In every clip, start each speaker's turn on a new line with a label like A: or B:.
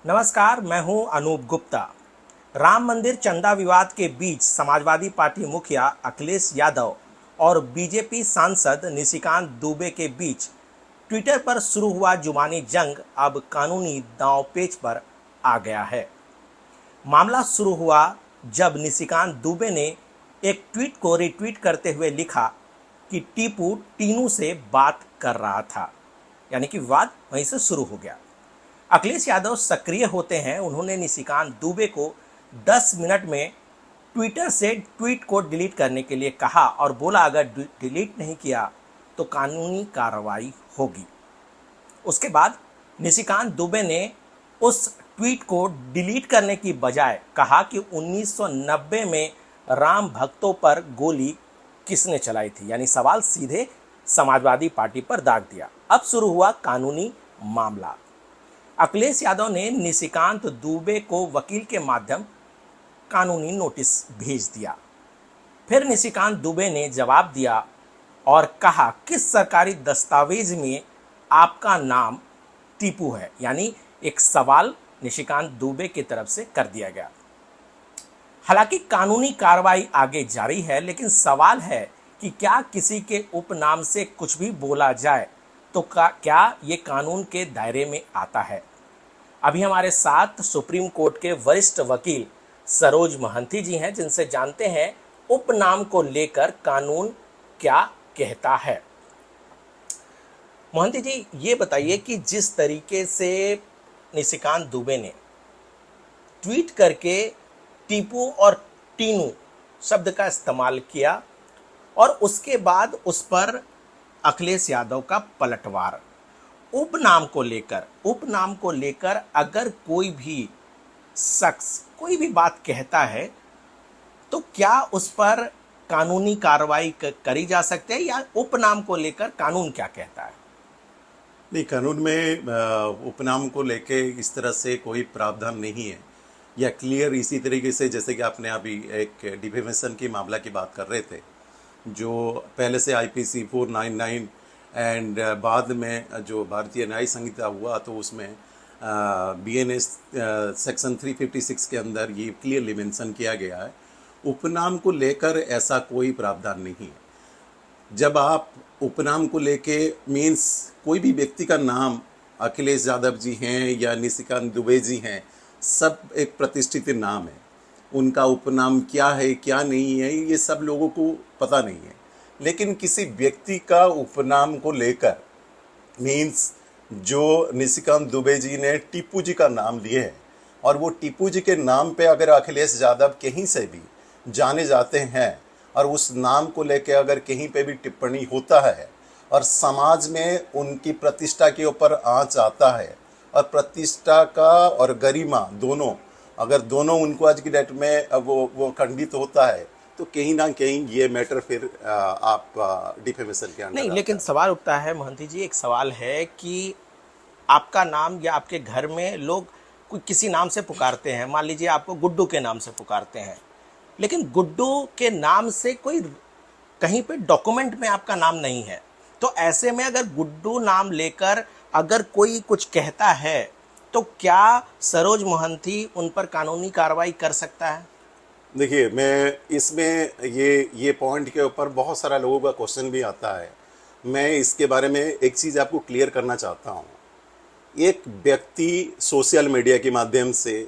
A: नमस्कार, मैं हूं अनूप गुप्ता। राम मंदिर चंदा विवाद के बीच समाजवादी पार्टी मुखिया अखिलेश यादव और बीजेपी सांसद निशिकांत दुबे के बीच ट्विटर पर शुरू हुआ जुबानी जंग अब कानूनी दांवपेच पर आ गया है। मामला शुरू हुआ जब निशिकांत दुबे ने एक ट्वीट को रिट्वीट करते हुए लिखा कि टीपू टीनू से बात कर रहा था, यानी कि विवाद वहीं से शुरू हो गया। अखिलेश यादव सक्रिय होते हैं। उन्होंने निशिकांत दुबे को 10 मिनट में ट्विटर से ट्वीट को डिलीट करने के लिए कहा और बोला अगर डिलीट नहीं किया तो कानूनी कार्रवाई होगी। उसके बाद निशिकांत दुबे ने उस ट्वीट को डिलीट करने की बजाय कहा कि 1990 में राम भक्तों पर गोली किसने चलाई थी, यानी सवाल सीधे समाजवादी पार्टी पर दाग दिया। अब शुरू हुआ कानूनी मामला। अखिलेश यादव ने निशिकांत दुबे को वकील के माध्यम कानूनी नोटिस भेज दिया। फिर निशिकांत दुबे ने जवाब दिया और कहा किस सरकारी दस्तावेज में आपका नाम टीपू है, यानी एक सवाल निशिकांत दुबे की तरफ से कर दिया गया। हालांकि कानूनी कार्रवाई आगे जारी है, लेकिन सवाल है कि क्या किसी के उपनाम से कुछ भी बोला जाए तो क्या ये कानून के दायरे में आता है। अभी हमारे साथ सुप्रीम कोर्ट के वरिष्ठ वकील सरोज महंती जी हैं, जिनसे जानते हैं उपनाम को लेकर कानून क्या कहता है। महंती जी, ये बताइए कि जिस तरीके से निशिकांत दुबे ने ट्वीट करके टीपू और टीनू शब्द का इस्तेमाल किया और उसके बाद उस पर अखिलेश यादव का पलटवार, उपनाम को लेकर अगर कोई भी शख्स कोई भी बात कहता है तो क्या उस पर कानूनी कार्रवाई करी जा सकती है, या उपनाम को लेकर कानून क्या कहता है?
B: नहीं, कानून में उपनाम को लेके इस तरह से कोई प्रावधान नहीं है या क्लियर। इसी तरीके से जैसे कि आपने अभी एक डिफेमेशन की मामला की बात कर रहे थे, जो पहले से आईपीसी 499 एंड बाद में जो भारतीय न्याय संहिता हुआ तो उसमें बीएनएस सेक्शन 356 के अंदर ये क्लियरली मेंशन किया गया है। उपनाम को लेकर ऐसा कोई प्रावधान नहीं है। जब आप उपनाम को लेके मीन्स कोई भी व्यक्ति का नाम अखिलेश यादव जी हैं या निशिकांत दुबे जी हैं, सब एक प्रतिष्ठित नाम है। उनका उपनाम क्या है क्या नहीं है ये सब लोगों को पता नहीं है। लेकिन किसी व्यक्ति का उपनाम को लेकर मीन्स जो निशिकांत दुबे जी ने टीपू जी का नाम लिए है और वो टीपू जी के नाम पे अगर अखिलेश यादव कहीं से भी जाने जाते हैं और उस नाम को लेकर अगर कहीं पे भी टिप्पणी होता है और समाज में उनकी प्रतिष्ठा के ऊपर आंच आता है और प्रतिष्ठा का और गरिमा दोनों, अगर दोनों उनको आज की डेट में वो खंडित होता है तो कहीं ना कहीं ये मैटर फिर आप डिफेमेशन के अंदर
A: नहीं,
B: आता
A: लेकिन
B: है।
A: सवाल उठता है महंती जी, एक सवाल है कि आपका नाम या आपके घर में लोग कोई किसी नाम से पुकारते हैं, मान लीजिए आपको गुड्डू के नाम से पुकारते हैं, लेकिन गुड्डू के नाम से कोई कहीं पे डॉक्यूमेंट में आपका नाम नहीं है, तो ऐसे में अगर गुड्डू नाम लेकर अगर कोई कुछ कहता है तो क्या सरोज महंती उन पर कानूनी कार्रवाई कर सकता है?
B: देखिए, मैं इसमें ये पॉइंट के ऊपर बहुत सारा लोगों का क्वेश्चन भी आता है। मैं इसके बारे में एक चीज़ आपको क्लियर करना चाहता हूँ। एक व्यक्ति सोशल मीडिया के माध्यम से,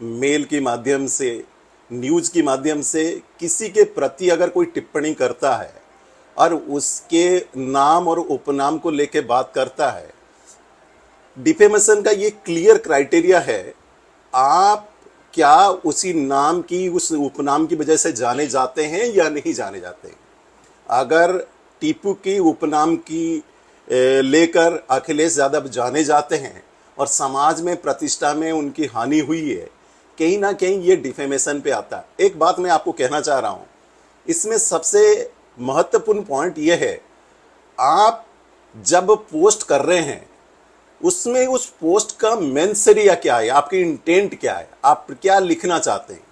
B: मेल के माध्यम से, न्यूज़ के माध्यम से किसी के प्रति अगर कोई टिप्पणी करता है और उसके नाम और उपनाम को लेके बात करता है, डिफेमेशन का ये क्लियर क्राइटेरिया है। आप क्या उसी नाम की उस उपनाम की वजह से जाने जाते हैं या नहीं जाने जाते हैं। अगर टीपू की उपनाम की लेकर अखिलेश यादव जाने जाते हैं और समाज में प्रतिष्ठा में उनकी हानि हुई है, कहीं ना कहीं ये डिफेमेशन पे आता है। एक बात मैं आपको कहना चाह रहा हूँ, इसमें सबसे महत्वपूर्ण पॉइंट ये है, आप जब पोस्ट कर रहे हैं उसमें उस पोस्ट का मेंशरिया क्या है, आपकी इंटेंट क्या है, आप क्या लिखना चाहते हैं।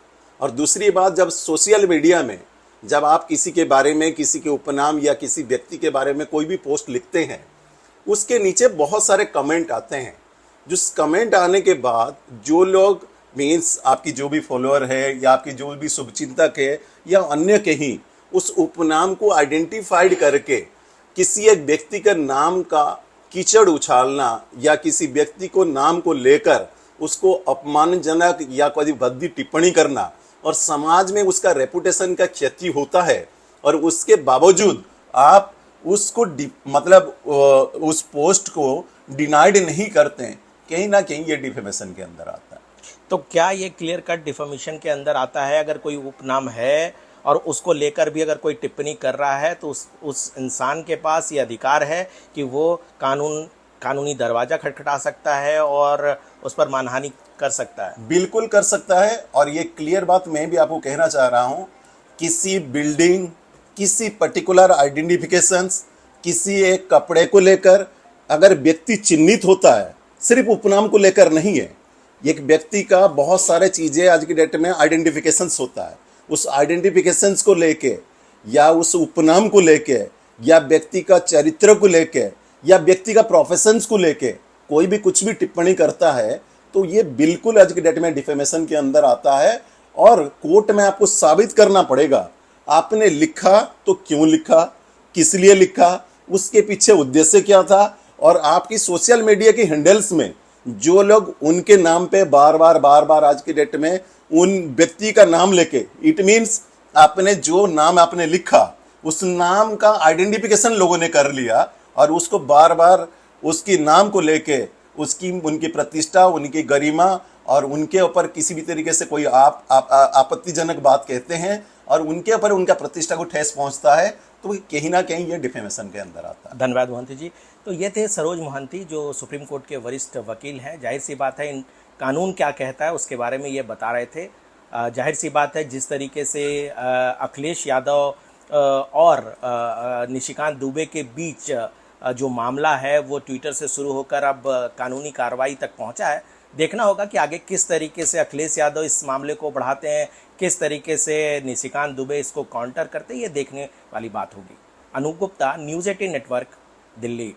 B: और दूसरी बात, जब सोशल मीडिया में जब आप किसी के बारे में, किसी के उपनाम या किसी व्यक्ति के बारे में कोई भी पोस्ट लिखते हैं, उसके नीचे बहुत सारे कमेंट आते हैं जो कमेंट आने के बाद जो लोग मीन्स आपकी जो भी फॉलोअर है या आपकी जो भी शुभचिंतक है या अन्य कहीं उस उपनाम को आइडेंटिफाइड करके किसी एक व्यक्ति का नाम का कीचड़ उछालना या किसी व्यक्ति को नाम को लेकर उसको अपमानजनक या कोई भद्दी टिप्पणी करना और समाज में उसका रेपुटेशन का क्षति होता है और उसके बावजूद आप उसको मतलब उस पोस्ट को डिनाइड नहीं करते हैं, कहीं ना कहीं ये डिफेमेशन के अंदर आता है।
A: तो क्या ये क्लियर कट डिफेमेशन के अंदर आता है? अगर कोई उपनाम है और उसको लेकर भी अगर कोई टिप्पणी कर रहा है तो उस इंसान के पास ये अधिकार है कि वो कानूनी दरवाज़ा खटखटा सकता है और उस पर मानहानि कर सकता है।
B: बिल्कुल कर सकता है। और ये क्लियर बात मैं भी आपको कहना चाह रहा हूं, किसी बिल्डिंग, किसी पर्टिकुलर आइडेंटिफिकेशंस, किसी एक कपड़े को लेकर अगर व्यक्ति चिन्हित होता है, सिर्फ उपनाम को लेकर नहीं है, एक व्यक्ति का बहुत सारे चीज़ें आज की डेट में आइडेंटिफिकेशंस होता है, उस आइडेंटिफिकेशंस को लेके या उस उपनाम को लेके या व्यक्ति का चरित्र को लेके या व्यक्ति का प्रोफेशंस को लेके कोई भी कुछ भी टिप्पणी करता है तो ये बिल्कुल आज की डेट में डिफेमेशन के अंदर आता है। और कोर्ट में आपको साबित करना पड़ेगा आपने लिखा तो क्यों लिखा, किस लिए लिखा, उसके पीछे उद्देश्य क्या था। और आपकी सोशल मीडिया की हैंडल्स में जो लोग उनके नाम पे बार बार आज की डेट में उन व्यक्ति का नाम लेके, इट मीन्स आपने जो नाम आपने लिखा उस नाम का आइडेंटिफिकेशन लोगों ने कर लिया और उसको बार बार उसकी नाम को लेके उनकी प्रतिष्ठा, उनकी गरिमा और उनके ऊपर किसी भी तरीके से कोई आपत्तिजनक बात कहते हैं और उनके ऊपर उनका प्रतिष्ठा को ठेस पहुंचता है, तो कहीं ना कहीं ये डिफेमेशन के अंदर आता है।
A: धन्यवाद मोहंती जी। तो ये थे सरोज मोहंती जो सुप्रीम कोर्ट के वरिष्ठ वकील हैं। जाहिर सी बात है इन कानून क्या कहता है उसके बारे में ये बता रहे थे। जाहिर सी बात है जिस तरीके से अखिलेश यादव और निशिकांत दुबे के बीच जो मामला है वो ट्विटर से शुरू होकर अब कानूनी कार्रवाई तक पहुंचा है, देखना होगा कि आगे किस तरीके से अखिलेश यादव इस मामले को बढ़ाते हैं, किस तरीके से निशिकांत दुबे इसको काउंटर करते हैं, ये देखने वाली बात होगी। Anup Gupta, news 18 network, Delhi.